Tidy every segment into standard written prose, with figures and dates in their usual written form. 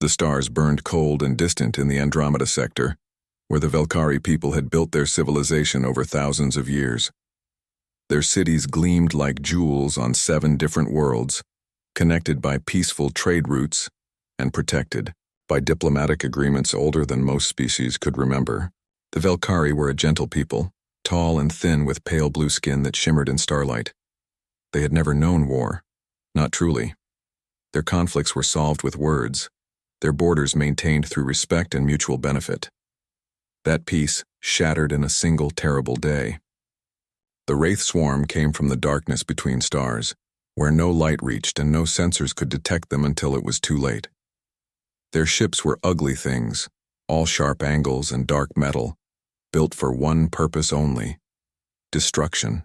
The stars burned cold and distant in the Andromeda sector, where the Velkari people had built their civilization over thousands of years. Their cities gleamed like jewels on 7 different worlds, connected by peaceful trade routes and protected by diplomatic agreements older than most species could remember. The Velkari were a gentle people, tall and thin with pale blue skin that shimmered in starlight. They had never known war, not truly. Their conflicts were solved with words, their borders maintained through respect and mutual benefit. That peace shattered in a single terrible day. The Wraith swarm came from the darkness between stars, where no light reached and no sensors could detect them until it was too late. Their ships were ugly things, all sharp angles and dark metal, built for one purpose only: destruction.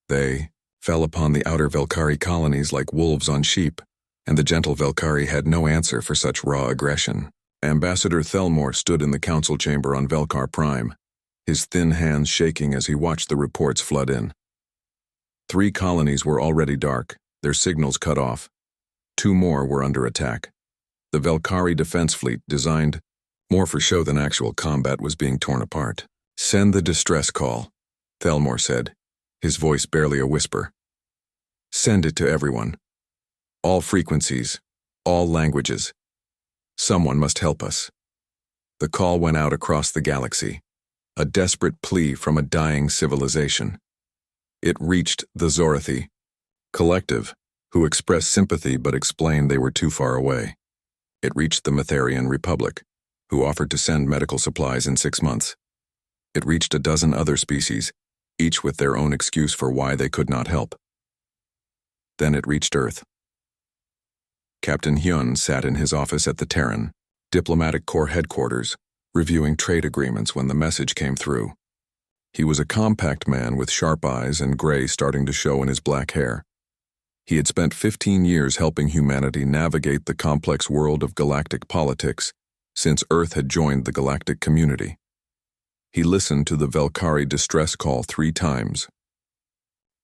They fell upon the outer Velkari colonies like wolves on sheep, and the gentle Velkari had no answer for such raw aggression. Ambassador Thelmore stood in the council chamber on Velkar Prime, his thin hands shaking as he watched the reports flood in. 3 colonies were already dark, their signals cut off. 2 more were under attack. The Velkari defense fleet, designed more for show than actual combat, was being torn apart. "Send the distress call," Thelmore said, his voice barely a whisper. "Send it to everyone. All frequencies, all languages. Someone must help us." The call went out across the galaxy, a desperate plea from a dying civilization. It reached the Zorathi collective, who expressed sympathy but explained they were too far away. It reached the Matharian Republic, who offered to send medical supplies in 6 months. It reached a dozen other species, each with their own excuse for why they could not help. Then it reached Earth. Captain Hyun sat in his office at the Terran Diplomatic Corps headquarters, reviewing trade agreements when the message came through. He was a compact man with sharp eyes and gray starting to show in his black hair. He had spent 15 years helping humanity navigate the complex world of galactic politics since Earth had joined the galactic community. He listened to the Velkari distress call 3 times.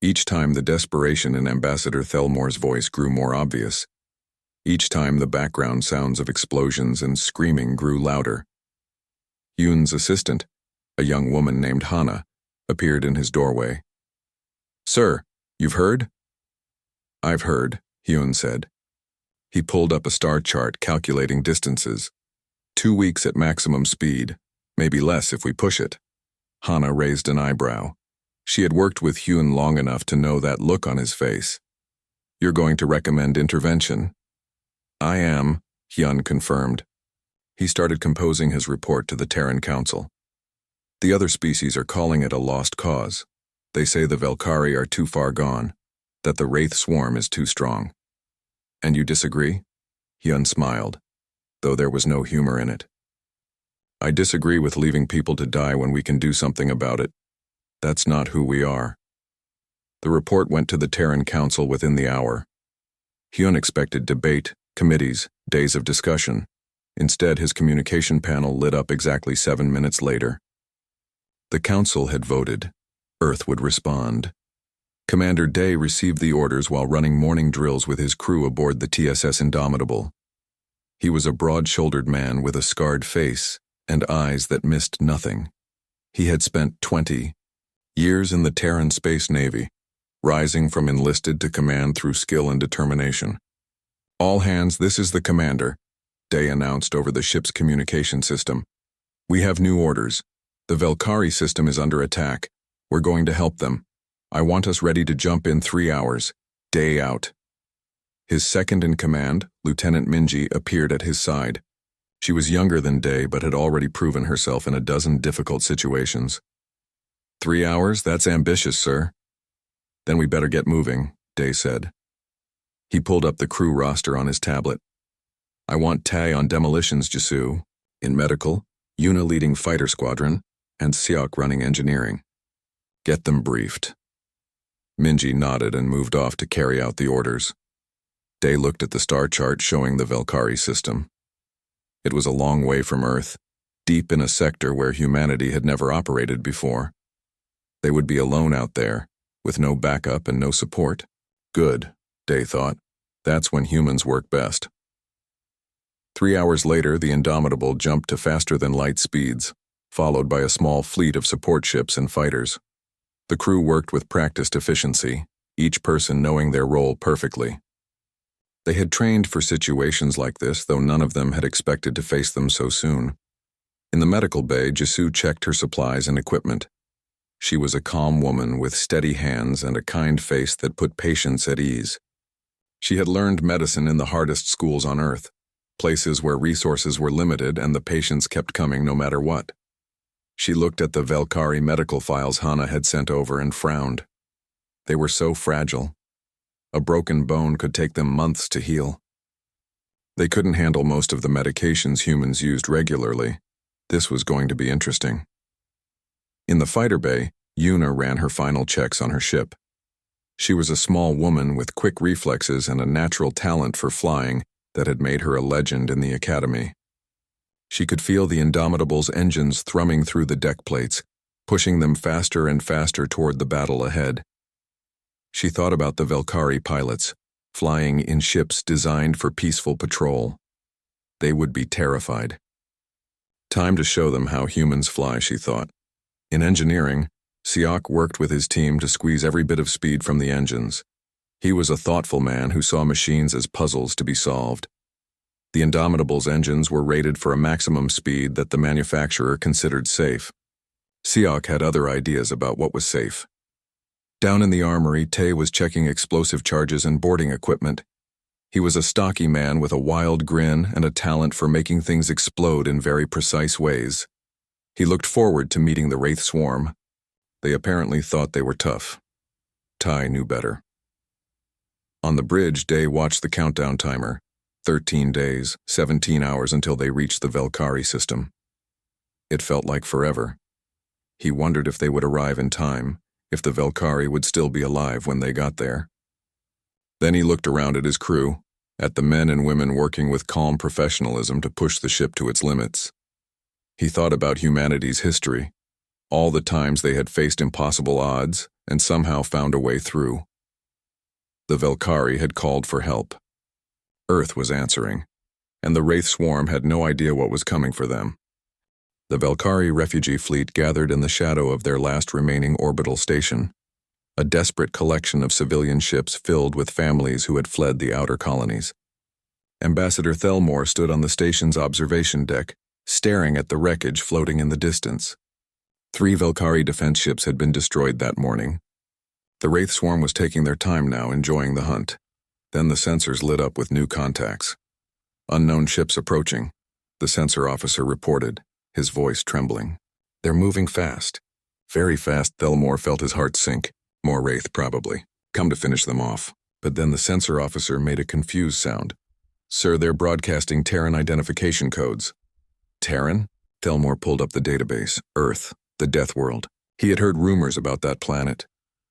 Each time the desperation in Ambassador Thelmore's voice grew more obvious. Each time the background sounds of explosions and screaming grew louder. Yoon's assistant, a young woman named Hana, appeared in his doorway. "Sir, you've heard?" "I've heard," Hyun said. He pulled up a star chart calculating distances. 2 weeks at maximum speed, maybe less if we push it. Hana raised an eyebrow. She had worked with Hyun long enough to know that look on his face. "You're going to recommend intervention?" "I am," Hyun confirmed. He started composing his report to the Terran Council. "The other species are calling it a lost cause. They say the Velkari are too far gone, that the Wraith swarm is too strong." "And you disagree?" Hyun smiled, though there was no humor in it. "I disagree with leaving people to die when we can do something about it. That's not who we are." The report went to the Terran Council within the hour. Hyun expected debate, committees, days of discussion. Instead, his communication panel lit up exactly 7 minutes later. The council had voted. Earth would respond. Commander Day received the orders while running morning drills with his crew aboard the TSS Indomitable. He was a broad-shouldered man with a scarred face and eyes that missed nothing. He had spent 20 years in the Terran Space Navy, rising from enlisted to command through skill and determination. "All hands, this is the commander," Day announced over the ship's communication system. "We have new orders. The Velkari system is under attack. We're going to help them. I want us ready to jump in 3 hours. Day out." His second-in-command, Lieutenant Minji, appeared at his side. She was younger than Day but had already proven herself in a dozen difficult situations. 3 hours? That's ambitious, sir." "Then we better get moving," Day said. He pulled up the crew roster on his tablet. "I want Tai on demolitions, Jisu, in medical, Yuna leading fighter squadron, and Seok running engineering. Get them briefed." Minji nodded and moved off to carry out the orders. Day looked at the star chart showing the Velkari system. It was a long way from Earth, deep in a sector where humanity had never operated before. They would be alone out there, with no backup and no support. Good, Day thought. That's when humans work best. 3 hours later, the Indomitable jumped to faster-than-light speeds, followed by a small fleet of support ships and fighters. The crew worked with practiced efficiency, each person knowing their role perfectly. They had trained for situations like this, though none of them had expected to face them so soon. In the medical bay, Jisoo checked her supplies and equipment. She was a calm woman with steady hands and a kind face that put patients at ease. She had learned medicine in the hardest schools on Earth, places where resources were limited and the patients kept coming no matter what. She looked at the Valkyrie medical files Hana had sent over and frowned. They were so fragile. A broken bone could take them months to heal. They couldn't handle most of the medications humans used regularly. This was going to be interesting. In the fighter bay, Yuna ran her final checks on her ship. She was a small woman with quick reflexes and a natural talent for flying that had made her a legend in the academy. She could feel the Indomitable's engines thrumming through the deck plates, pushing them faster and faster toward the battle ahead. She thought about the Valkyrie pilots, flying in ships designed for peaceful patrol. They would be terrified. Time to show them how humans fly, she thought. In engineering, Siak worked with his team to squeeze every bit of speed from the engines. He was a thoughtful man who saw machines as puzzles to be solved. The Indomitable's engines were rated for a maximum speed that the manufacturer considered safe. Siak had other ideas about what was safe. Down in the armory, Tay was checking explosive charges and boarding equipment. He was a stocky man with a wild grin and a talent for making things explode in very precise ways. He looked forward to meeting the Wraith Swarm. They apparently thought they were tough. Ty knew better. On the bridge, Day watched the countdown timer. 13 days, 17 hours until they reached the Valkyrie system. It felt like forever. He wondered if they would arrive in time, if the Valkyrie would still be alive when they got there. Then he looked around at his crew, at the men and women working with calm professionalism to push the ship to its limits. He thought about humanity's history, all the times they had faced impossible odds and somehow found a way through. The Valkyrie had called for help. Earth was answering, and the Wraith Swarm had no idea what was coming for them. The Valkyrie refugee fleet gathered in the shadow of their last remaining orbital station, a desperate collection of civilian ships filled with families who had fled the outer colonies. Ambassador Thelmore stood on the station's observation deck, staring at the wreckage floating in the distance. 3 Valkyrie defense ships had been destroyed that morning. The Wraith Swarm was taking their time now, enjoying the hunt. Then the sensors lit up with new contacts. Unknown ships approaching, the sensor officer reported, his voice trembling. They're moving fast. Very fast, Thelmore felt his heart sink. More Wraith, probably. Come to finish them off. But then the sensor officer made a confused sound. Sir, they're broadcasting Terran identification codes. Terran? Thelmore pulled up the database. Earth, the Death World. He had heard rumors about that planet.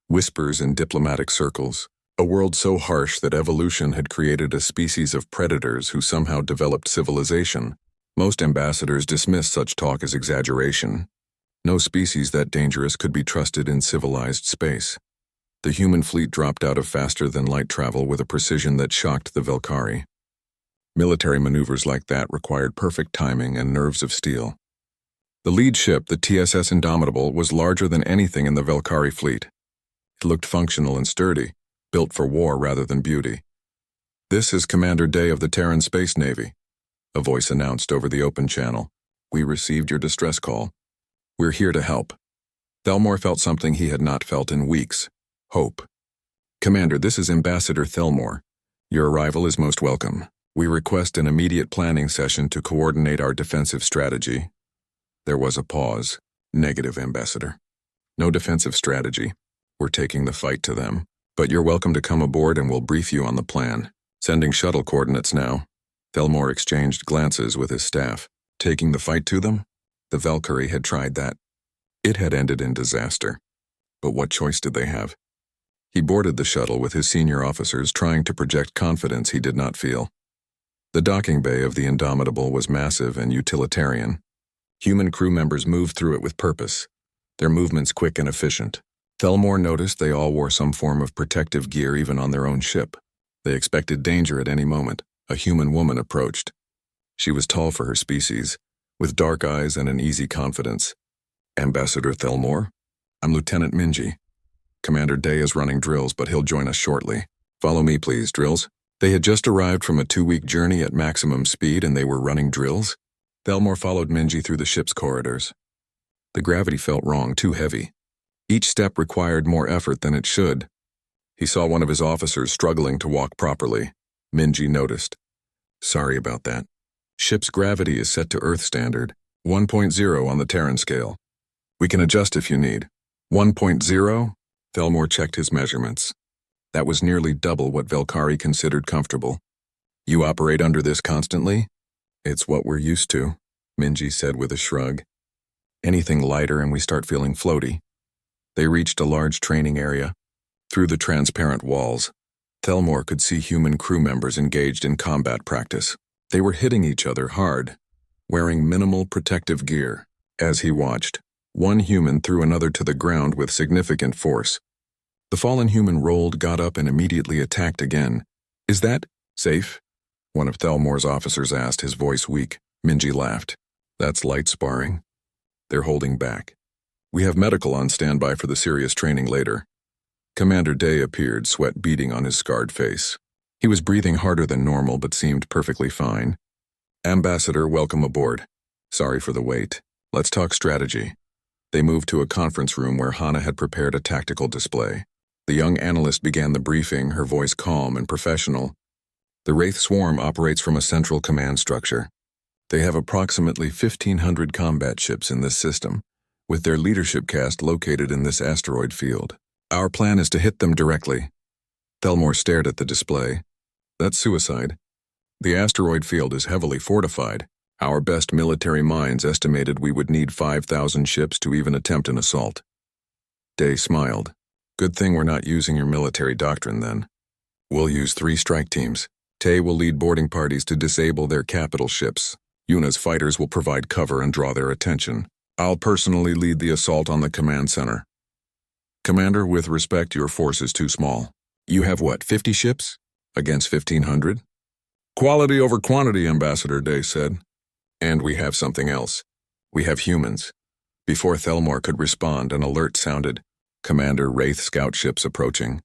Whispers in diplomatic circles. A world so harsh that evolution had created a species of predators who somehow developed civilization. Most ambassadors dismissed such talk as exaggeration. No species that dangerous could be trusted in civilized space. The human fleet dropped out of faster-than-light travel with a precision that shocked the Valkyrie. Military maneuvers like that required perfect timing and nerves of steel. The lead ship, the TSS Indomitable, was larger than anything in the Valkyrie fleet. It looked functional and sturdy, built for war rather than beauty. "This is Commander Day of the Terran Space Navy," a voice announced over the open channel. "We received your distress call. We're here to help." Thelmore felt something he had not felt in weeks. Hope. "Commander, this is Ambassador Thelmore. Your arrival is most welcome. We request an immediate planning session to coordinate our defensive strategy." There was a pause. "Negative, Ambassador. No defensive strategy. We're taking the fight to them. But you're welcome to come aboard and we'll brief you on the plan. Sending shuttle coordinates now." Thelmore exchanged glances with his staff. Taking the fight to them? The Valkyrie had tried that. It had ended in disaster. But what choice did they have? He boarded the shuttle with his senior officers, trying to project confidence he did not feel. The docking bay of the Indomitable was massive and utilitarian. Human crew members moved through it with purpose, their movements quick and efficient. Thelmore noticed they all wore some form of protective gear even on their own ship. They expected danger at any moment. A human woman approached. She was tall for her species, with dark eyes and an easy confidence. Ambassador Thelmore? I'm Lieutenant Minji. Commander Day is running drills, but he'll join us shortly. Follow me, please, drills. They had just arrived from a 2-week journey at maximum speed and they were running drills? Thelmore followed Minji through the ship's corridors. The gravity felt wrong, too heavy. Each step required more effort than it should. He saw one of his officers struggling to walk properly. Minji noticed. Sorry about that. Ship's gravity is set to Earth standard, 1.0 on the Terran scale. We can adjust if you need. 1.0? Thelmore checked his measurements. That was nearly double what Velkari considered comfortable. You operate under this constantly? It's what we're used to, Minji said with a shrug. Anything lighter and we start feeling floaty. They reached a large training area. Through the transparent walls, Thelmore could see human crew members engaged in combat practice. They were hitting each other hard, wearing minimal protective gear. As he watched, one human threw another to the ground with significant force. The fallen human rolled, got up, and immediately attacked again. Is that safe? One of Thelmore's officers asked, his voice weak. Minji laughed. That's light sparring. They're holding back. We have medical on standby for the serious training later. Commander Day appeared, sweat beading on his scarred face. He was breathing harder than normal but seemed perfectly fine. Ambassador, welcome aboard. Sorry for the wait. Let's talk strategy. They moved to a conference room where Hana had prepared a tactical display. The young analyst began the briefing, her voice calm and professional. The Wraith Swarm operates from a central command structure. They have approximately 1,500 combat ships in this system, with their leadership cast located in this asteroid field. Our plan is to hit them directly. Thelmore stared at the display. That's suicide. The asteroid field is heavily fortified. Our best military minds estimated we would need 5,000 ships to even attempt an assault. Day smiled. Good thing we're not using your military doctrine then. We'll use 3 strike teams. Tay will lead boarding parties to disable their capital ships. Yuna's fighters will provide cover and draw their attention. I'll personally lead the assault on the command center. Commander, with respect, your force is too small. You have what, 50 ships? Against 1,500? Quality over quantity, Ambassador, Day said. And we have something else. We have humans. Before Thelmore could respond, an alert sounded. Commander, Wraith scout ships approaching.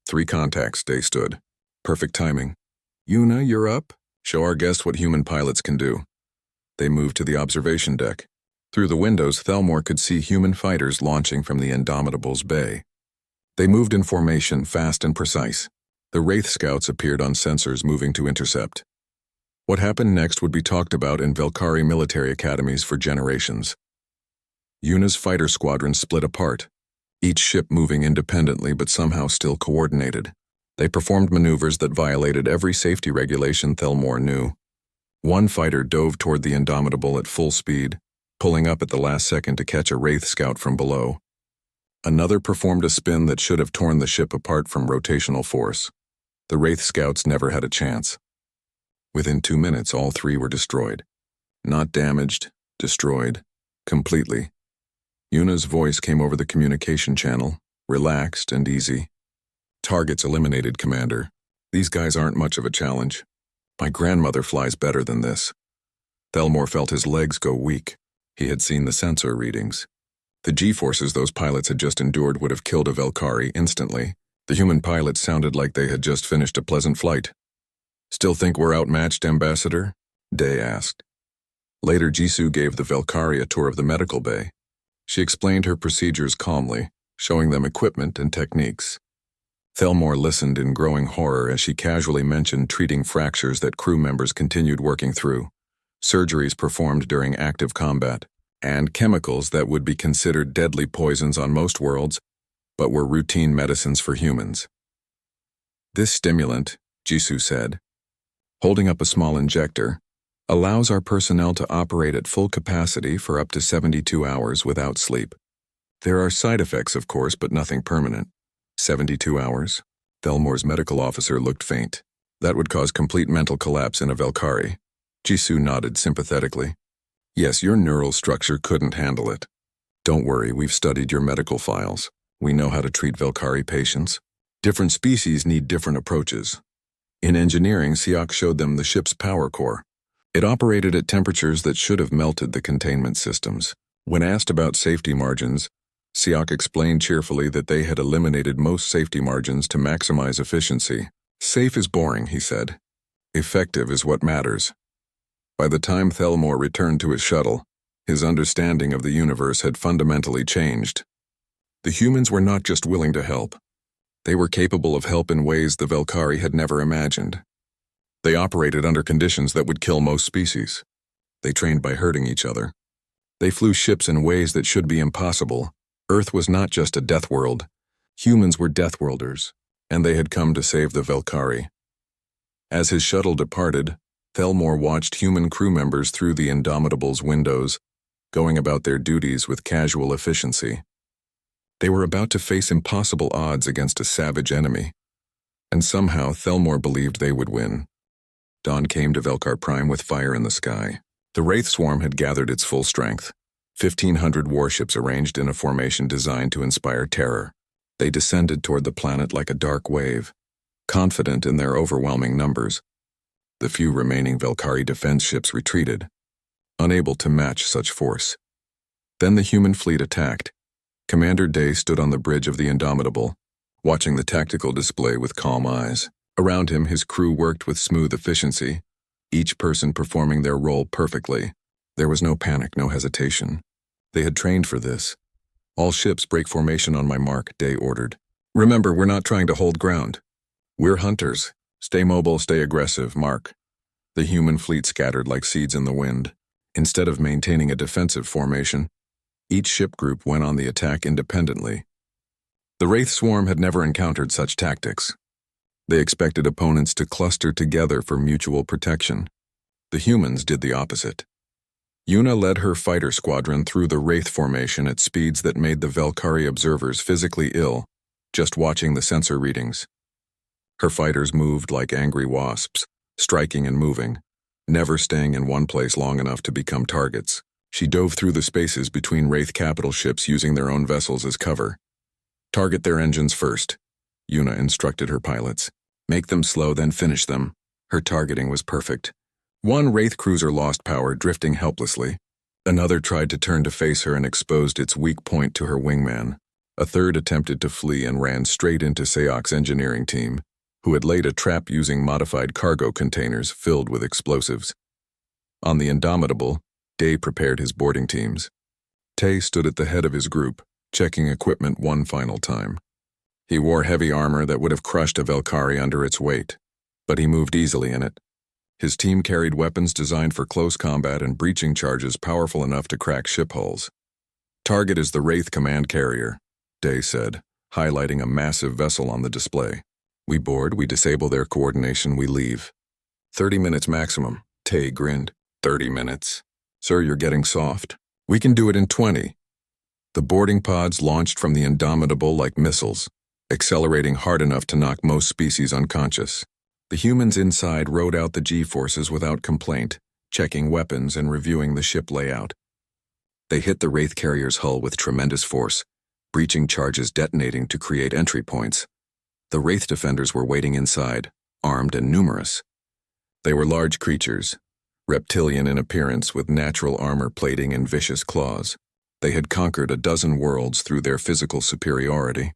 3 contacts, Day stood. Perfect timing. Yuna, you're up. Show our guest what human pilots can do. They moved to the observation deck. Through the windows, Thelmore could see human fighters launching from the Indomitable's bay. They moved in formation, fast and precise. The Wraith scouts appeared on sensors, moving to intercept. What happened next would be talked about in Velkari military academies for generations. Yuna's fighter squadron split apart, each ship moving independently but somehow still coordinated. They performed maneuvers that violated every safety regulation Thelmore knew. One fighter dove toward the Indomitable at full speed, pulling up at the last second to catch a Wraith scout from below. Another performed a spin that should have torn the ship apart from rotational force. The Wraith scouts never had a chance. Within 2 minutes, all 3 were destroyed. Not damaged, destroyed, completely. Yuna's voice came over the communication channel, relaxed and easy. Targets eliminated, Commander. These guys aren't much of a challenge. My grandmother flies better than this. Thelmore felt his legs go weak. He had seen the sensor readings. The G-forces those pilots had just endured would have killed a Velkari instantly. The human pilots sounded like they had just finished a pleasant flight. Still think we're outmatched, Ambassador? Day asked. Later, Jisoo gave the Velkari a tour of the medical bay. She explained her procedures calmly, showing them equipment and techniques. Thelmore listened in growing horror as she casually mentioned treating fractures that crew members continued working through, surgeries performed during active combat, and chemicals that would be considered deadly poisons on most worlds, but were routine medicines for humans. This stimulant, Jisoo said, holding up a small injector, allows our personnel to operate at full capacity for up to 72 hours without sleep. There are side effects, of course, but nothing permanent. 72 hours? Thelmore's medical officer looked faint. That would cause complete mental collapse in a Velkari. Jisoo nodded sympathetically. Yes, your neural structure couldn't handle it. Don't worry, we've studied your medical files. We know how to treat Velkari patients. Different species need different approaches. In engineering, Siak showed them the ship's power core. It operated at temperatures that should have melted the containment systems. When asked about safety margins, Siak explained cheerfully that they had eliminated most safety margins to maximize efficiency. Safe is boring, he said. Effective is what matters. By the time Thelmore returned to his shuttle, his understanding of the universe had fundamentally changed. The humans were not just willing to help. They were capable of help in ways the Velkari had never imagined. They operated under conditions that would kill most species. They trained by hurting each other. They flew ships in ways that should be impossible. Earth was not just a death world. Humans were Deathworlders, and they had come to save the Velkari. As his shuttle departed, Thelmore watched human crew members through the Indomitable's windows, going about their duties with casual efficiency. They were about to face impossible odds against a savage enemy, and somehow Thelmore believed they would win. Dawn came to Velkar Prime with fire in the sky. The Wraith Swarm had gathered its full strength. 1,500 warships arranged in a formation designed to inspire terror. They descended toward the planet like a dark wave, confident in their overwhelming numbers. The few remaining Velkari defense ships retreated, unable to match such force. Then the human fleet attacked. Commander Day stood on the bridge of the Indomitable, watching the tactical display with calm eyes. Around him, his crew worked with smooth efficiency, each person performing their role perfectly. There was no panic, no hesitation. They had trained for this. All ships break formation on my mark, Day ordered. Remember, we're not trying to hold ground. We're hunters. Stay mobile, stay aggressive, Mark. The human fleet scattered like seeds in the wind. Instead of maintaining a defensive formation, each ship group went on the attack independently. The Wraith Swarm had never encountered such tactics. They expected opponents to cluster together for mutual protection. The humans did the opposite. Yuna led her fighter squadron through the Wraith formation at speeds that made the Velkari observers physically ill, just watching the sensor readings. Her fighters moved like angry wasps, striking and moving, never staying in one place long enough to become targets. She dove through the spaces between Wraith capital ships using their own vessels as cover. Target their engines first, Yuna instructed her pilots. Make them slow, then finish them. Her targeting was perfect. One Wraith cruiser lost power, drifting helplessly. Another tried to turn to face her and exposed its weak point to her wingman. A third attempted to flee and ran straight into Sayok's engineering team, who had laid a trap using modified cargo containers filled with explosives. On the Indomitable, Day prepared his boarding teams. Tay stood at the head of his group, checking equipment one final time. He wore heavy armor that would have crushed a Velkari under its weight, but he moved easily in it. His team carried weapons designed for close combat and breaching charges powerful enough to crack ship hulls. Target is the Wraith command carrier, Day said, highlighting a massive vessel on the display. We board, we disable their coordination, we leave. 30 minutes maximum, Tay grinned. 30 minutes? Sir, you're getting soft. We can do it in 20. The boarding pods launched from the Indomitable like missiles, accelerating hard enough to knock most species unconscious. The humans inside rode out the G-forces without complaint, checking weapons and reviewing the ship layout. They hit the Wraith carrier's hull with tremendous force, breaching charges detonating to create entry points. The Wraith defenders were waiting inside, armed and numerous. They were large creatures, reptilian in appearance with natural armor plating and vicious claws. They had conquered a dozen worlds through their physical superiority.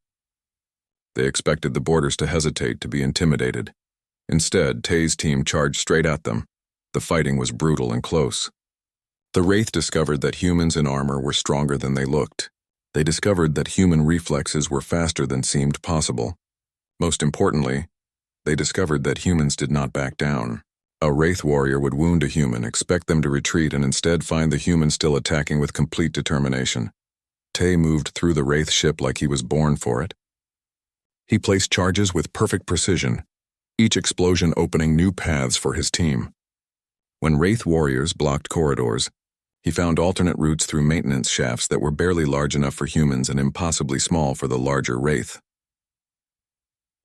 They expected the boarders to hesitate, to be intimidated. Instead, Tay's team charged straight at them. The fighting was brutal and close. The Wraith discovered that humans in armor were stronger than they looked. They discovered that human reflexes were faster than seemed possible. Most importantly, they discovered that humans did not back down. A Wraith warrior would wound a human, expect them to retreat, and instead find the human still attacking with complete determination. Tay moved through the Wraith ship like he was born for it. He placed charges with perfect precision, each explosion opening new paths for his team. When Wraith warriors blocked corridors, he found alternate routes through maintenance shafts that were barely large enough for humans and impossibly small for the larger Wraith.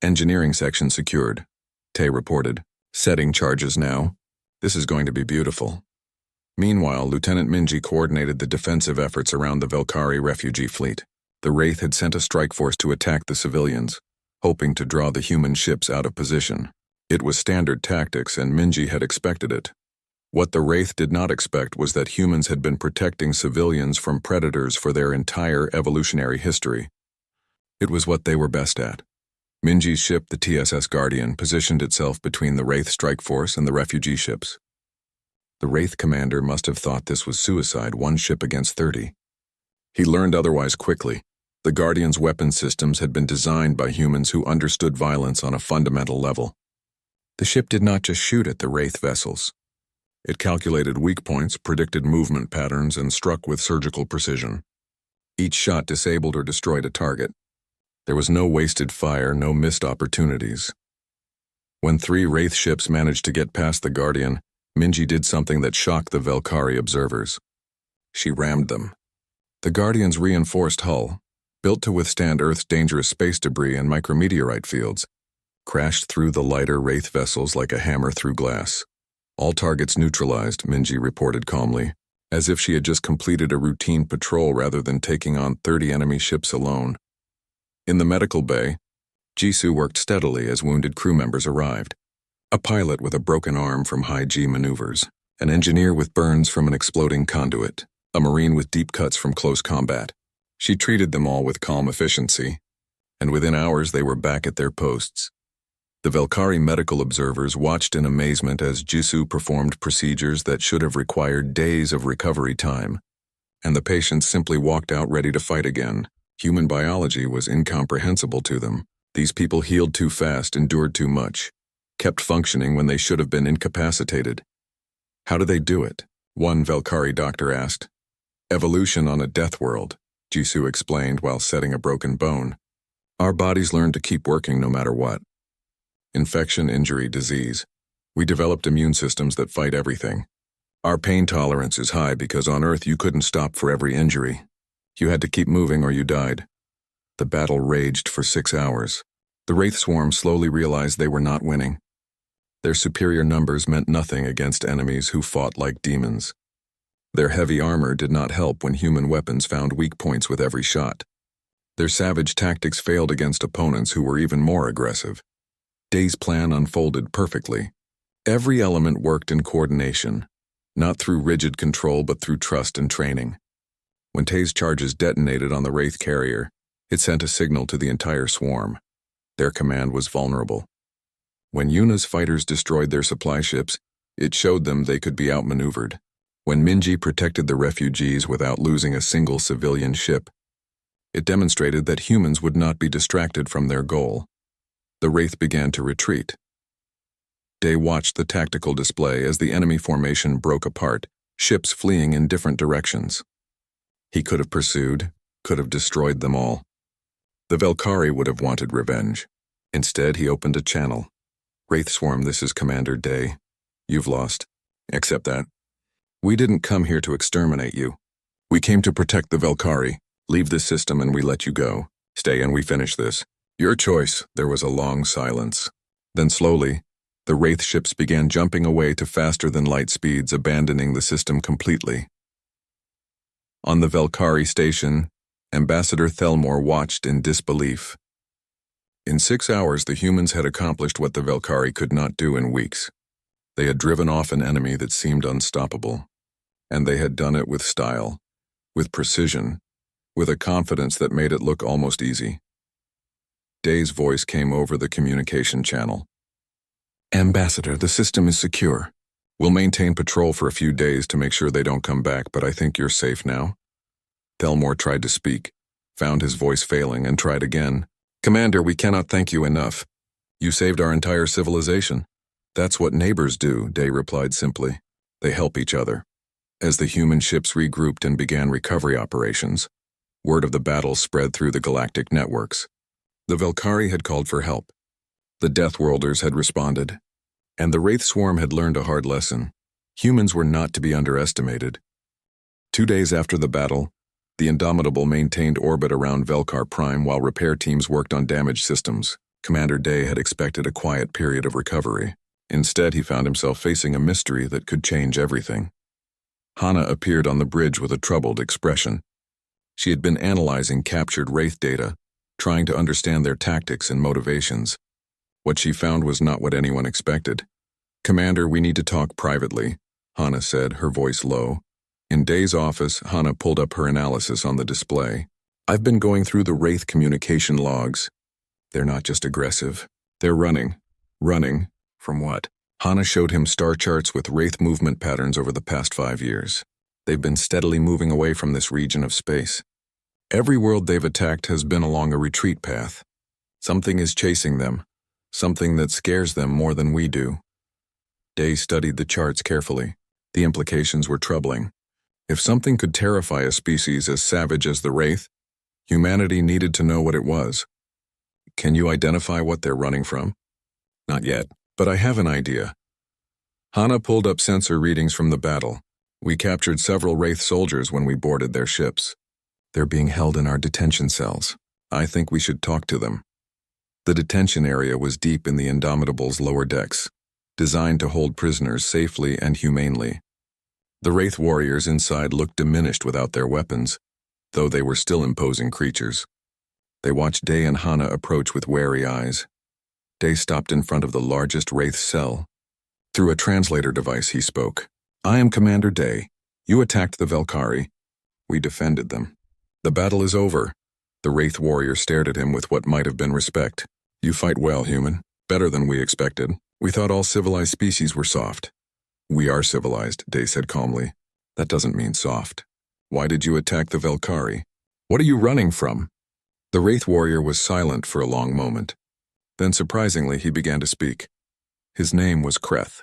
Engineering section secured, Tay reported. Setting charges now. This is going to be beautiful. Meanwhile, Lieutenant Minji coordinated the defensive efforts around the Velkari refugee fleet. The Wraith had sent a strike force to attack the civilians, hoping to draw the human ships out of position. It was standard tactics, and Minji had expected it. What the Wraith did not expect was that humans had been protecting civilians from predators for their entire evolutionary history. It was what they were best at. Minji's ship, the TSS Guardian, positioned itself between the Wraith strike force and the refugee ships. The Wraith commander must have thought this was suicide, one ship against 30. He learned otherwise quickly. The Guardian's weapon systems had been designed by humans who understood violence on a fundamental level. The ship did not just shoot at the Wraith vessels. It calculated weak points, predicted movement patterns, and struck with surgical precision. Each shot disabled or destroyed a target. There was no wasted fire, no missed opportunities. When 3 Wraith ships managed to get past the Guardian, Minji did something that shocked the Valkyrie observers. She rammed them. The Guardian's reinforced hull, built to withstand Earth's dangerous space debris and micrometeorite fields, crashed through the lighter Wraith vessels like a hammer through glass. All targets neutralized, Minji reported calmly, as if she had just completed a routine patrol rather than taking on 30 enemy ships alone. In the medical bay, Jisoo worked steadily as wounded crew members arrived. A pilot with a broken arm from high-G maneuvers, an engineer with burns from an exploding conduit, a marine with deep cuts from close combat. She treated them all with calm efficiency, and within hours they were back at their posts. The Valkyrie medical observers watched in amazement as Jisoo performed procedures that should have required days of recovery time, and the patients simply walked out ready to fight again. Human biology was incomprehensible to them. These people healed too fast, endured too much, kept functioning when they should have been incapacitated. How do they do it? One Valkyrie doctor asked. Evolution on a death world, Jisoo explained while setting a broken bone. Our bodies learn to keep working no matter what. Infection, injury, disease. We developed immune systems that fight everything. Our pain tolerance is high because on Earth you couldn't stop for every injury. You had to keep moving or you died. The battle raged for 6 hours. The Wraith swarm slowly realized they were not winning. Their superior numbers meant nothing against enemies who fought like demons. Their heavy armor did not help when human weapons found weak points with every shot. Their savage tactics failed against opponents who were even more aggressive. Day's plan unfolded perfectly. Every element worked in coordination, not through rigid control but through trust and training. When Tay's charges detonated on the Wraith carrier, it sent a signal to the entire swarm. Their command was vulnerable. When Yuna's fighters destroyed their supply ships, it showed them they could be outmaneuvered. When Minji protected the refugees without losing a single civilian ship, it demonstrated that humans would not be distracted from their goal. The Wraith began to retreat. Day watched the tactical display as the enemy formation broke apart, ships fleeing in different directions. He could have pursued, could have destroyed them all. The Valkyrie would have wanted revenge. Instead, he opened a channel. Wraith Swarm, this is Commander Day. You've lost. Accept that. We didn't come here to exterminate you. We came to protect the Valkyrie. Leave this system and we let you go. Stay and we finish this. Your choice. There was a long silence. Then slowly, the Wraith ships began jumping away to faster-than-light speeds, abandoning the system completely. On the Valkyrie station, Ambassador Thelmore watched in disbelief. In 6 hours, the humans had accomplished what the Valkyrie could not do in weeks. They had driven off an enemy that seemed unstoppable, and they had done it with style, with precision, with a confidence that made it look almost easy. Day's voice came over the communication channel. Ambassador, the system is secure. We'll maintain patrol for a few days to make sure they don't come back, but I think you're safe now. Thelmore tried to speak, found his voice failing, and tried again. Commander, we cannot thank you enough. You saved our entire civilization. That's what neighbors do, Day replied simply. They help each other. As the human ships regrouped and began recovery operations, word of the battle spread through the galactic networks. The Valkyrie had called for help. The Deathworlders had responded. And the Wraith Swarm had learned a hard lesson. Humans were not to be underestimated. 2 days after the battle, the Indomitable maintained orbit around Velkar Prime while repair teams worked on damaged systems. Commander Day had expected a quiet period of recovery. Instead, he found himself facing a mystery that could change everything. Hana appeared on the bridge with a troubled expression. She had been analyzing captured Wraith data, trying to understand their tactics and motivations. What she found was not what anyone expected. Commander, we need to talk privately, Hana said, her voice low. In Day's office, Hana pulled up her analysis on the display. I've been going through the Wraith communication logs. They're not just aggressive. They're running. Running? From what? Hana showed him star charts with Wraith movement patterns over the past 5 years. They've been steadily moving away from this region of space. Every world they've attacked has been along a retreat path. Something is chasing them, something that scares them more than we do. Day studied the charts carefully. The implications were troubling. If something could terrify a species as savage as the Wraith, humanity needed to know what it was. Can you identify what they're running from? Not yet, but I have an idea. Hana pulled up sensor readings from the battle. We captured several Wraith soldiers when we boarded their ships. They're being held in our detention cells. I think we should talk to them. The detention area was deep in the Indomitable's lower decks, designed to hold prisoners safely and humanely. The Wraith warriors inside looked diminished without their weapons, though they were still imposing creatures. They watched Day and Hana approach with wary eyes. Day stopped in front of the largest Wraith cell. Through a translator device, he spoke. I am Commander Day. You attacked the Valkyrie. We defended them. The battle is over. The Wraith warrior stared at him with what might have been respect. You fight well, human. Better than we expected. We thought all civilized species were soft. We are civilized, Day said calmly. That doesn't mean soft. Why did you attack the Valkyrie? What are you running from? The Wraith warrior was silent for a long moment. Then surprisingly, he began to speak. His name was Kreth.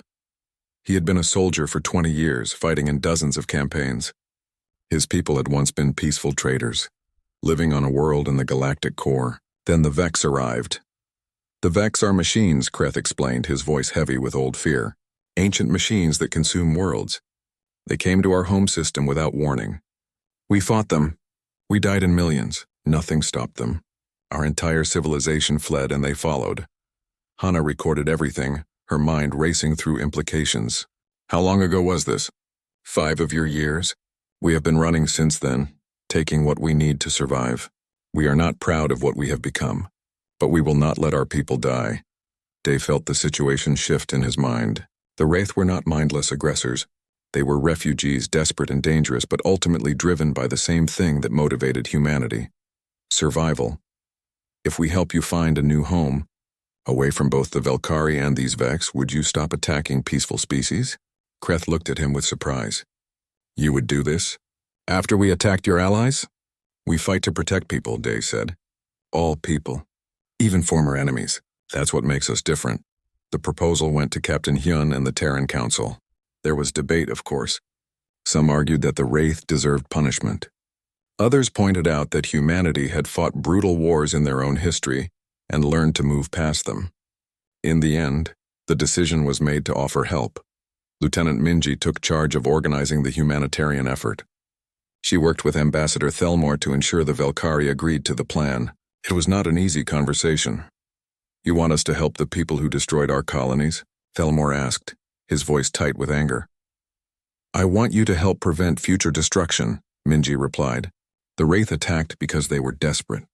He had been a soldier for 20 years, fighting in dozens of campaigns. His people had once been peaceful traders, living on a world in the galactic core. Then the Vex arrived. The Vex are machines, Kreth explained, his voice heavy with old fear. Ancient machines that consume worlds. They came to our home system without warning. We fought them. We died in millions. Nothing stopped them. Our entire civilization fled and they followed. Hana recorded everything, her mind racing through implications. How long ago was this? 5 of your years? We have been running since then, taking what we need to survive. We are not proud of what we have become, but we will not let our people die. Day felt the situation shift in his mind. The Wraith were not mindless aggressors. They were refugees, desperate and dangerous, but ultimately driven by the same thing that motivated humanity. Survival. If we help you find a new home, away from both the Valkyrie and these Vex, would you stop attacking peaceful species? Kreth looked at him with surprise. You would do this? After we attacked your allies? We fight to protect people, Day said. All people. Even former enemies. That's what makes us different. The proposal went to Captain Hyun and the Terran Council. There was debate, of course. Some argued that the Wraith deserved punishment. Others pointed out that humanity had fought brutal wars in their own history and learned to move past them. In the end, the decision was made to offer help. Lieutenant Minji took charge of organizing the humanitarian effort. She worked with Ambassador Thelmore to ensure the Valkyrie agreed to the plan. It was not an easy conversation. You want us to help the people who destroyed our colonies? Thelmore asked, his voice tight with anger. I want you to help prevent future destruction, Minji replied. The Wraith attacked because they were desperate.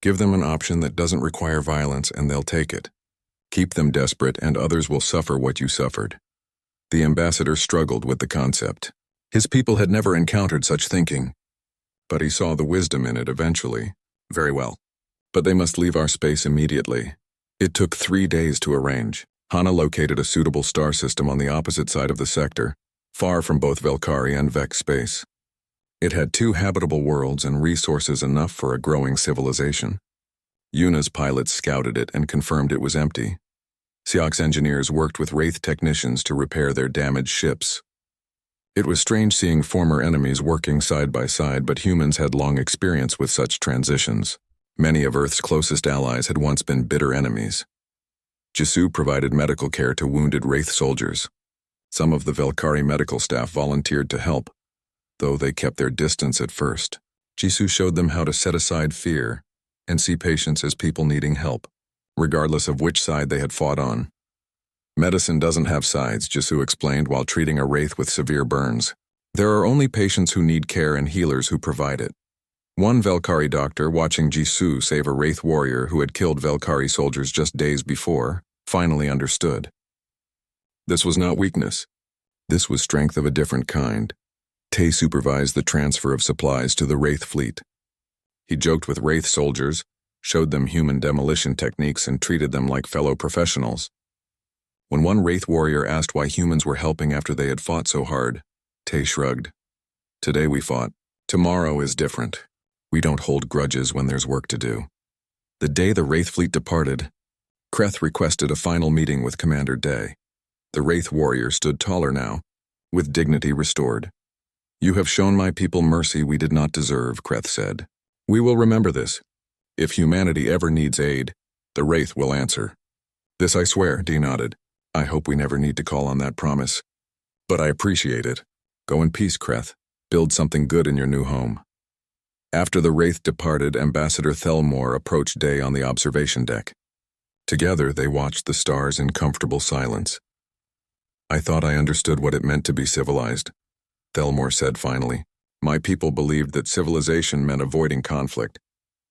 Give them an option that doesn't require violence and they'll take it. Keep them desperate and others will suffer what you suffered. The ambassador struggled with the concept. His people had never encountered such thinking. But he saw the wisdom in it eventually. Very well. But they must leave our space immediately. It took 3 days to arrange. Hana located a suitable star system on the opposite side of the sector, far from both Valkyrie and Vex space. It had 2 habitable worlds and resources enough for a growing civilization. Yuna's pilots scouted it and confirmed it was empty. Siok's engineers worked with Wraith technicians to repair their damaged ships. It was strange seeing former enemies working side by side, but humans had long experience with such transitions. Many of Earth's closest allies had once been bitter enemies. Jisoo provided medical care to wounded Wraith soldiers. Some of the Valkyrie medical staff volunteered to help, though they kept their distance at first. Jisoo showed them how to set aside fear and see patients as people needing help, regardless of which side they had fought on. Medicine doesn't have sides, Jisoo explained while treating a Wraith with severe burns. There are only patients who need care and healers who provide it. One Valkyrie doctor, watching Jisoo save a Wraith warrior who had killed Valkyrie soldiers just days before, finally understood. This was not weakness. This was strength of a different kind. Tay supervised the transfer of supplies to the Wraith fleet. He joked with Wraith soldiers, showed them human demolition techniques, and treated them like fellow professionals. When one Wraith warrior asked why humans were helping after they had fought so hard, Tay shrugged. Today we fought. Tomorrow is different. We don't hold grudges when there's work to do. The day the Wraith fleet departed, Kreth requested a final meeting with Commander Day. The Wraith warrior stood taller now, with dignity restored. You have shown my people mercy we did not deserve, Kreth said. We will remember this. If humanity ever needs aid, the Wraith will answer. This I swear, Dee nodded. I hope we never need to call on that promise. But I appreciate it. Go in peace, Kreth. Build something good in your new home. After the Wraith departed, Ambassador Thelmore approached Day on the observation deck. Together they watched the stars in comfortable silence. I thought I understood what it meant to be civilized, Thelmore said finally. My people believed that civilization meant avoiding conflict,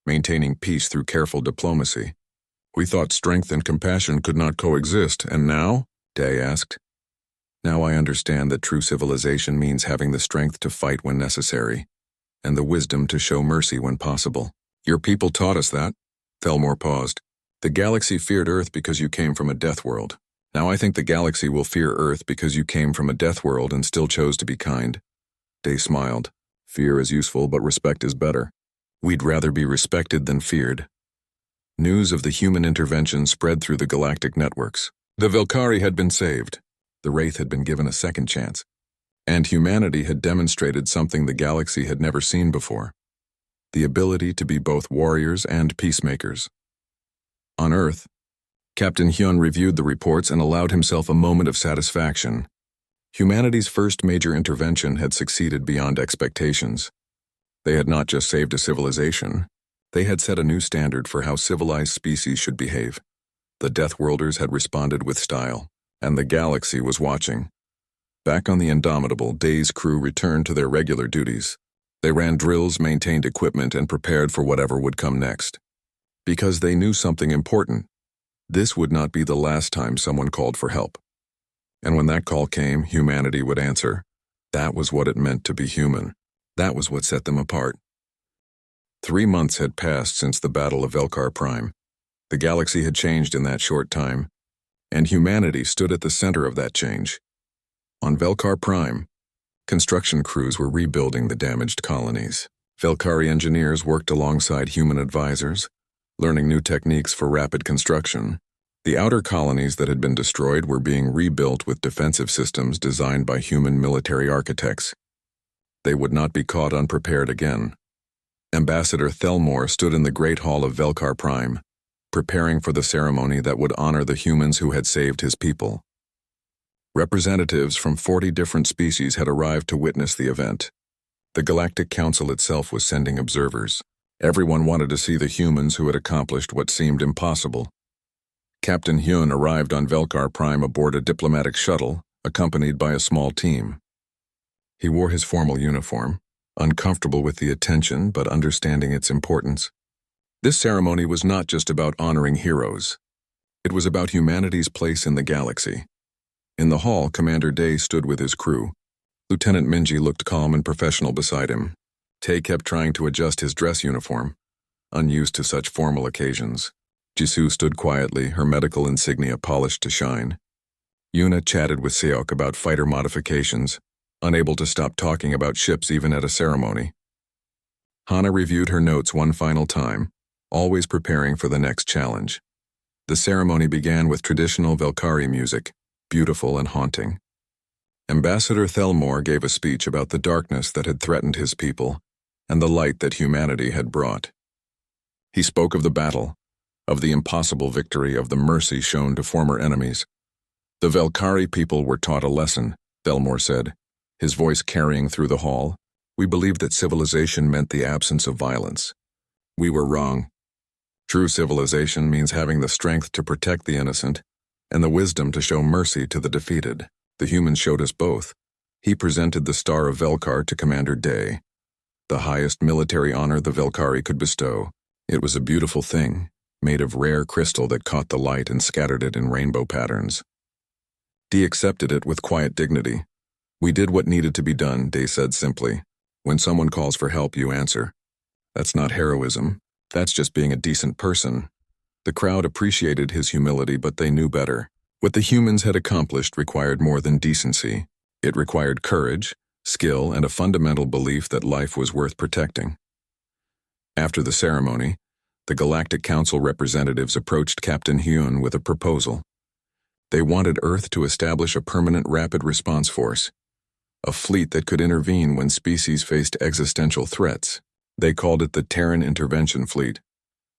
maintaining peace through careful diplomacy. We thought strength and compassion could not coexist, and now? Day asked. Now I understand that true civilization means having the strength to fight when necessary, and the wisdom to show mercy when possible. Your people taught us that. Thelmore paused. The galaxy feared Earth because you came from a death world. Now I think the galaxy will fear Earth because you came from a death world and still chose to be kind. Day smiled. Fear is useful, but respect is better. We'd rather be respected than feared. News of the human intervention spread through the galactic networks. The Velkari had been saved. The Wraith had been given a second chance. And humanity had demonstrated something the galaxy had never seen before. The ability to be both warriors and peacemakers. On Earth, Captain Hyun reviewed the reports and allowed himself a moment of satisfaction. Humanity's first major intervention had succeeded beyond expectations. They had not just saved a civilization, they had set a new standard for how civilized species should behave. The Deathworlders had responded with style, and the galaxy was watching. Back on the Indomitable, Day's crew returned to their regular duties. They ran drills, maintained equipment, and prepared for whatever would come next. Because they knew something important. This would not be the last time someone called for help. And when that call came, humanity would answer. That was what it meant to be human. That was what set them apart. 3 months had passed since the Battle of Velkar Prime. The galaxy had changed in that short time, and humanity stood at the center of that change. On Velkar Prime, construction crews were rebuilding the damaged colonies. Velkari engineers worked alongside human advisors, learning new techniques for rapid construction. The outer colonies that had been destroyed were being rebuilt with defensive systems designed by human military architects. They would not be caught unprepared again. Ambassador Thelmore stood in the Great Hall of Velkar Prime, preparing for the ceremony that would honor the humans who had saved his people. Representatives from 40 different species had arrived to witness the event. The Galactic Council itself was sending observers. Everyone wanted to see the humans who had accomplished what seemed impossible. Captain Hyun arrived on Velkar Prime aboard a diplomatic shuttle, accompanied by a small team. He wore his formal uniform, uncomfortable with the attention but understanding its importance. This ceremony was not just about honoring heroes. It was about humanity's place in the galaxy. In the hall, Commander Day stood with his crew. Lieutenant Minji looked calm and professional beside him. Tay kept trying to adjust his dress uniform, unused to such formal occasions. Jisoo stood quietly, her medical insignia polished to shine. Yuna chatted with Seok about fighter modifications, unable to stop talking about ships even at a ceremony. Hana reviewed her notes one final time, always preparing for the next challenge. The ceremony began with traditional Velkari music, beautiful and haunting. Ambassador Thelmore gave a speech about the darkness that had threatened his people and the light that humanity had brought. He spoke of the battle, of the impossible victory, of the mercy shown to former enemies. The Velkari people were taught a lesson, Thelmore said, his voice carrying through the hall. We believed that civilization meant the absence of violence. We were wrong. True civilization means having the strength to protect the innocent and the wisdom to show mercy to the defeated. The humans showed us both. He presented the Star of Velkar to Commander Day, the highest military honor the Velkari could bestow. It was a beautiful thing, made of rare crystal that caught the light and scattered it in rainbow patterns. Dee accepted it with quiet dignity, "We did what needed to be done," Day said simply. "When someone calls for help, you answer. That's not heroism. That's just being a decent person." The crowd appreciated his humility, but they knew better. What the humans had accomplished required more than decency. It required courage, skill, and a fundamental belief that life was worth protecting. After the ceremony, the Galactic Council representatives approached Captain Hyun with a proposal. They wanted Earth to establish a permanent rapid response force, a fleet that could intervene when species faced existential threats. They called it the Terran Intervention Fleet.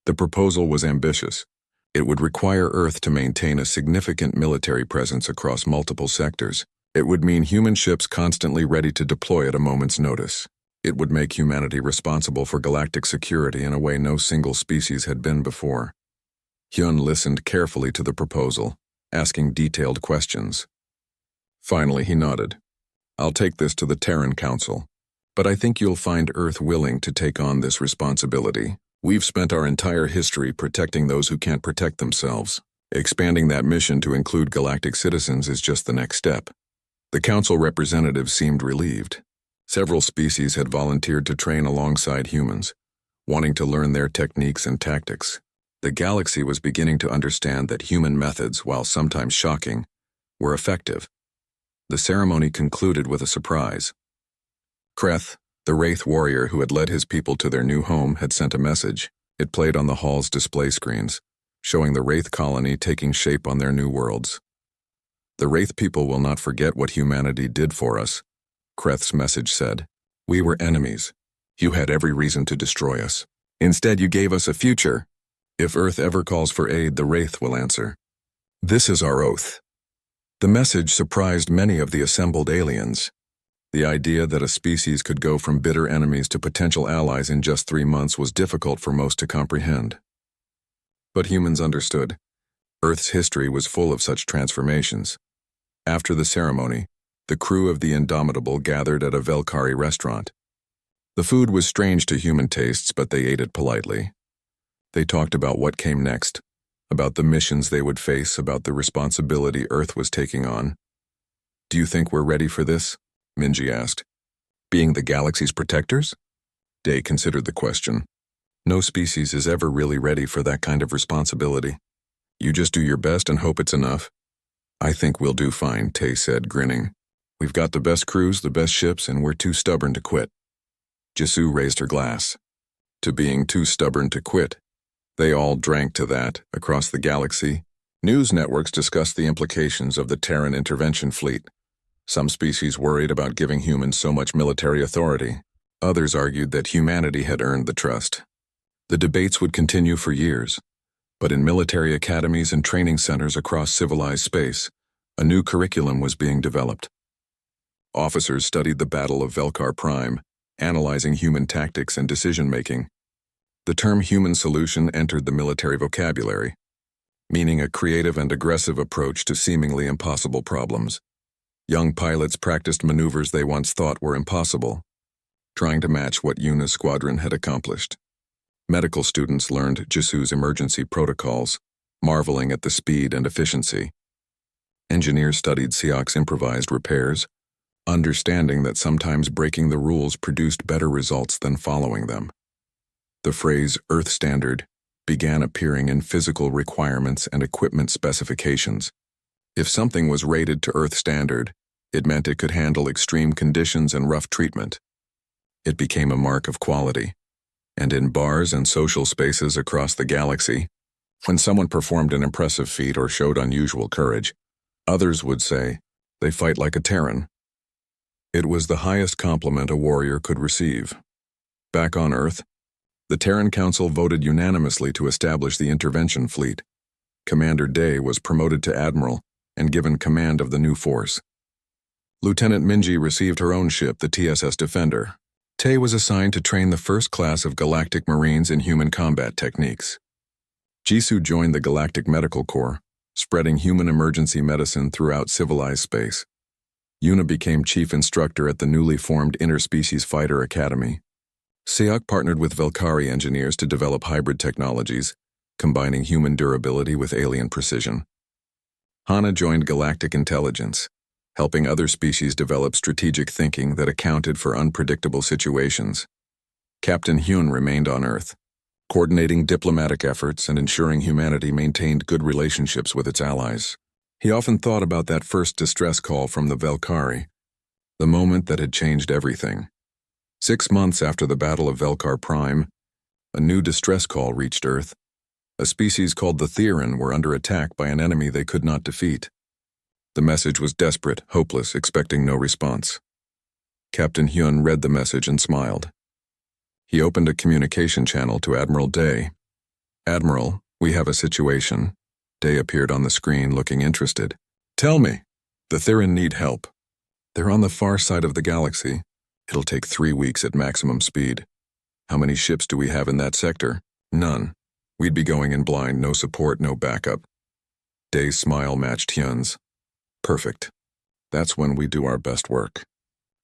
The proposal was ambitious. It would require Earth to maintain a significant military presence across multiple sectors. It would mean human ships constantly ready to deploy at a moment's notice. It would make humanity responsible for galactic security in a way no single species had been before. Hyun listened carefully to the proposal, asking detailed questions. Finally, he nodded. "I'll take this to the Terran Council, but I think you'll find Earth willing to take on this responsibility. We've spent our entire history protecting those who can't protect themselves. Expanding that mission to include galactic citizens is just the next step." The council representatives seemed relieved. Several species had volunteered to train alongside humans, wanting to learn their techniques and tactics. The galaxy was beginning to understand that human methods, while sometimes shocking, were effective. The ceremony concluded with a surprise. Kreth, the Wraith warrior who had led his people to their new home, had sent a message. It played on the hall's display screens, showing the Wraith colony taking shape on their new worlds. "The Wraith people will not forget what humanity did for us," Kreth's message said. "We were enemies. You had every reason to destroy us. Instead, you gave us a future. If Earth ever calls for aid, the Wraith will answer. This is our oath." The message surprised many of the assembled aliens. The idea that a species could go from bitter enemies to potential allies in just 3 months was difficult for most to comprehend. But humans understood. Earth's history was full of such transformations. After the ceremony, the crew of the Indomitable gathered at a Velkari restaurant. The food was strange to human tastes, but they ate it politely. They talked about what came next, about the missions they would face, about the responsibility Earth was taking on. "Do you think we're ready for this?" Minji asked. "Being the galaxy's protectors?" Day considered the question. "No species is ever really ready for that kind of responsibility. You just do your best and hope it's enough." "I think we'll do fine," Tay said, grinning. "We've got the best crews, the best ships, and we're too stubborn to quit." Jisoo raised her glass. To being too stubborn to quit. They all drank to that. Across the galaxy, news networks discussed the implications of the Terran Intervention Fleet. Some species worried about giving humans so much military authority. Others argued that humanity had earned the trust. The debates would continue for years, but in military academies and training centers across civilized space, a new curriculum was being developed. Officers studied the Battle of Velkar Prime, analyzing human tactics and decision-making. The term human solution entered the military vocabulary, meaning a creative and aggressive approach to seemingly impossible problems. Young pilots practiced maneuvers they once thought were impossible, trying to match what Yuna's squadron had accomplished. Medical students learned Jisoo's emergency protocols, marveling at the speed and efficiency. Engineers studied Siok's improvised repairs, understanding that sometimes breaking the rules produced better results than following them. The phrase Earth Standard began appearing in physical requirements and equipment specifications. If something was rated to Earth Standard, it meant it could handle extreme conditions and rough treatment. It became a mark of quality. And in bars and social spaces across the galaxy, when someone performed an impressive feat or showed unusual courage, others would say, "They fight like a Terran." It was the highest compliment a warrior could receive. Back on Earth, the Terran Council voted unanimously to establish the intervention fleet. Commander Day was promoted to admiral and given command of the new force. Lieutenant Minji received her own ship, the TSS Defender. Tay was assigned to train the first class of Galactic Marines in human combat techniques. Jisoo joined the Galactic Medical Corps, spreading human emergency medicine throughout civilized space. Yuna became chief instructor at the newly formed Interspecies Fighter Academy. Siok partnered with Velkari engineers to develop hybrid technologies, combining human durability with alien precision. Hana joined Galactic Intelligence, helping other species develop strategic thinking that accounted for unpredictable situations. Captain Hyun remained on Earth, coordinating diplomatic efforts and ensuring humanity maintained good relationships with its allies. He often thought about that first distress call from the Valkyrie, the moment that had changed everything. 6 months after the Battle of Velkar Prime, a new distress call reached Earth. A species called the Theron were under attack by an enemy they could not defeat. The message was desperate, hopeless, expecting no response. Captain Hyun read the message and smiled. He opened a communication channel to Admiral Day. "Admiral, we have a situation." Day appeared on the screen, looking interested. "Tell me." "The Theron need help. They're on the far side of the galaxy. It'll take 3 weeks at maximum speed. How many ships do we have in that sector?" "None. We'd be going in blind, no support, no backup." Day's smile matched Hyun's. "Perfect. That's when we do our best work.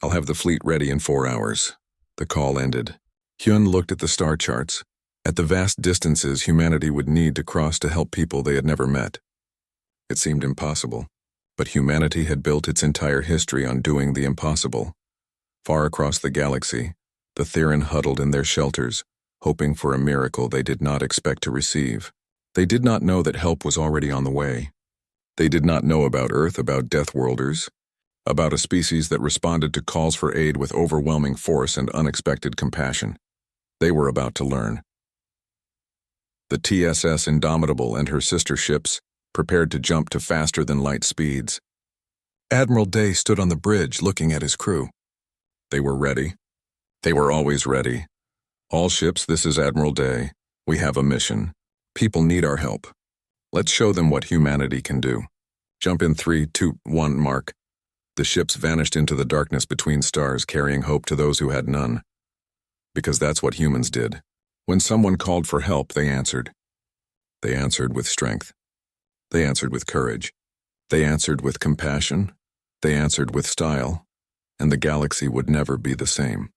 I'll have the fleet ready in 4 hours." The call ended. Hyun looked at the star charts, at the vast distances humanity would need to cross to help people they had never met. It seemed impossible, but humanity had built its entire history on doing the impossible. Far across the galaxy, the Theron huddled in their shelters, hoping for a miracle they did not expect to receive. They did not know that help was already on the way. They did not know about Earth, about Deathworlders, about a species that responded to calls for aid with overwhelming force and unexpected compassion. They were about to learn. The TSS Indomitable and her sister ships prepared to jump to faster-than-light speeds. Admiral Day stood on the bridge looking at his crew. They were ready. They were always ready. "All ships, this is Admiral Day. We have a mission. People need our help. Let's show them what humanity can do. Jump in 3, 2, 1, mark." The ships vanished into the darkness between stars, carrying hope to those who had none. Because that's what humans did. When someone called for help, they answered. They answered with strength. They answered with courage. They answered with compassion. They answered with style. And the galaxy would never be the same.